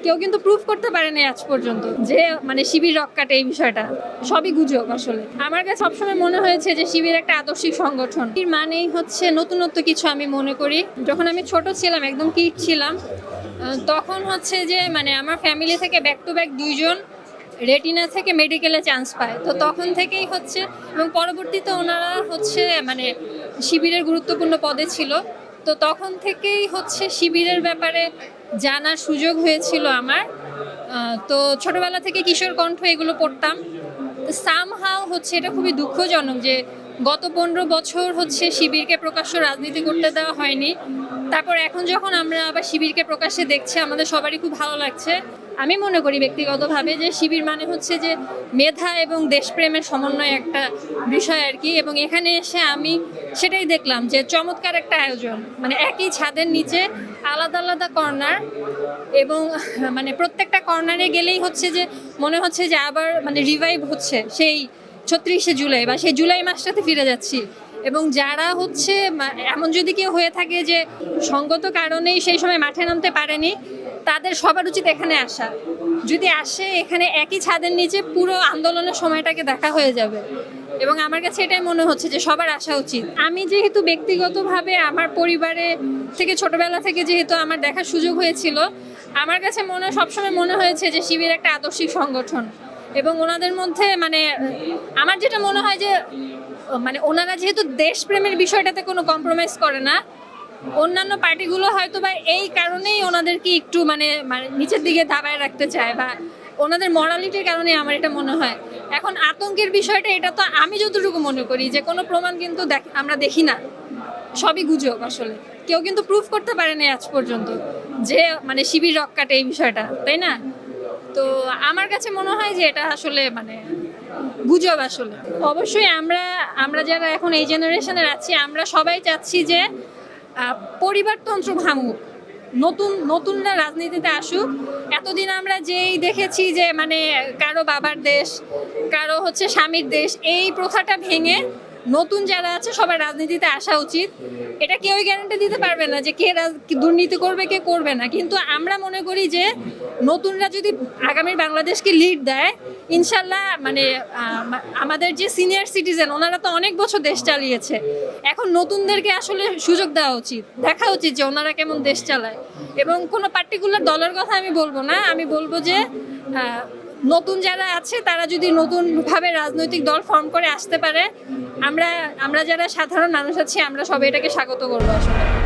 কেউ কিন্তু প্রুফ করতে পারেনি আজ পর্যন্ত যে মানে শিবির রক কাটে এই বিষয়টা সবই গুজব। আসলে আমার কাছে সবসময় মনে হয়েছে যে শিবির একটা আদর্শিক সংগঠন, এর মানেই হচ্ছে নতুনত্ব কিছু। আমি মনে করি যখন আমি ছোট ছিলাম, একদম কিড ছিলাম, তখন হচ্ছে যে মানে আমার ফ্যামিলি থেকে ব্যাক টু ব্যাক দুইজন রেটিনা থেকে মেডিকেলে চান্স পায়। তো তখন থেকেই হচ্ছে, এবং পরবর্তীতে ওনারা হচ্ছে মানে শিবিরের গুরুত্বপূর্ণ পদে ছিল। তো তখন থেকেই হচ্ছে শিবিরের ব্যাপারে জানার সুযোগ হয়েছিল আমার। তো ছোটবেলা থেকে কিশোর কণ্ঠ এগুলো পড়তাম। সামহাও হচ্ছে এটা খুবই দুঃখজনক যে গত 15 বছর হচ্ছে শিবিরকে প্রকাশ্য রাজনীতি করতে দেওয়া হয়নি। তারপর এখন যখন আমরা আবার শিবিরকে প্রকাশ্যে দেখছি, আমাদের সবারই খুব ভালো লাগছে। আমি মনে করি ব্যক্তিগতভাবে যে শিবির মানে হচ্ছে যে মেধা এবং দেশপ্রেমের সমন্বয় একটা বিষয় আর কি। এবং এখানে এসে আমি সেটাই দেখলাম যে চমৎকার একটা আয়োজন, মানে একই ছাদের নিচে আলাদা আলাদা কর্নার, এবং মানে প্রত্যেকটা কর্নারে গেলেই হচ্ছে যে মনে হচ্ছে যে আবার মানে রিভাইভ হচ্ছে সেই 36শে জুলাই বা সেই জুলাই মাসটাতে ফিরে যাচ্ছি। এবং যারা হচ্ছে এমন যদি কেউ হয়ে থাকে যে সঙ্গত কারণেই সেই সময় মাঠে নামতে পারেনি, তাদের সবার উচিত এখানে আসা। যদি আসে, এখানে একই ছাদের নিচে পুরো আন্দোলনের সময়টাকে দেখা হয়ে যাবে। এবং আমার কাছে এটাই মনে হচ্ছে যে সবার আসা উচিত। আমি যেহেতু ব্যক্তিগতভাবে আমার পরিবারে থেকে ছোটবেলা থেকে যেহেতু আমার দেখার সুযোগ হয়েছিল, আমার কাছে সবসময় মনে হয়েছে যে শিবির একটা আদর্শিক সংগঠন। এবং ওনাদের মধ্যে মানে আমার যেটা মনে হয় যে মানে ওনারা যেহেতু দেশপ্রেমের বিষয়টাতে কোনো কম্প্রোমাইজ করে না, অন্যান্য পার্টিগুলো হয়তো বা এই কারণেই ওনাদেরকে একটু মানে নিচের দিকে দাবায় রাখতে চায়, বা ওনাদের মরালিটির কারণে আমার এটা মনে হয়। এখন আতঙ্কের বিষয়টা, এটা তো আমি যতটুকু মনে করি যে কোনো প্রমাণ কিন্তু আমরা দেখি না, সবই গুজব। আসলে কেউ কিন্তু প্রুফ করতে পারেনি আজ পর্যন্ত যে মানে শিবির রক কাটে এই বিষয়টা, তাই না? তো আমার কাছে মনে হয় যে এটা আসলে মানে গুজব। আসলে অবশ্যই আমরা যারা এখন এই জেনারেশনের আছি, আমরা সবাই চাচ্ছি যে পরিবারতন্ত্র ভাঙুক, নতুনরা রাজনীতিতে আসুক। এতদিন আমরা যেই দেখেছি যে মানে কারো বাবার দেশ, কারো হচ্ছে স্বামীর দেশ, এই প্রথাটা ভেঙে নতুন যারা আছে সবার রাজনীতিতে আসা উচিত। এটা কেউই গ্যারান্টি দিতে পারবে না যে কে দুর্নীতি করবে কে করবে না, কিন্তু আমরা মনে করি যে নতুনরা যদি আগামীর বাংলাদেশকে লিড দেয়, ইনশাল্লাহ মানে আমাদের যে সিনিয়র সিটিজেন, ওনারা তো অনেক বছর দেশ চালিয়েছে, এখন নতুনদেরকে আসলে সুযোগ দেওয়া উচিত, দেখা উচিত যে ওনারা কেমন দেশ চালায়। এবং কোনো পার্টিকুলার দলের কথা আমি বলবো না, আমি বলবো যে নতুন যারা আছে তারা যদি নতুনভাবে রাজনৈতিক দল ফর্ম করে আসতে পারে, আমরা যারা সাধারণ মানুষ আছি আমরা সবাই এটাকে স্বাগত করবো আসলে।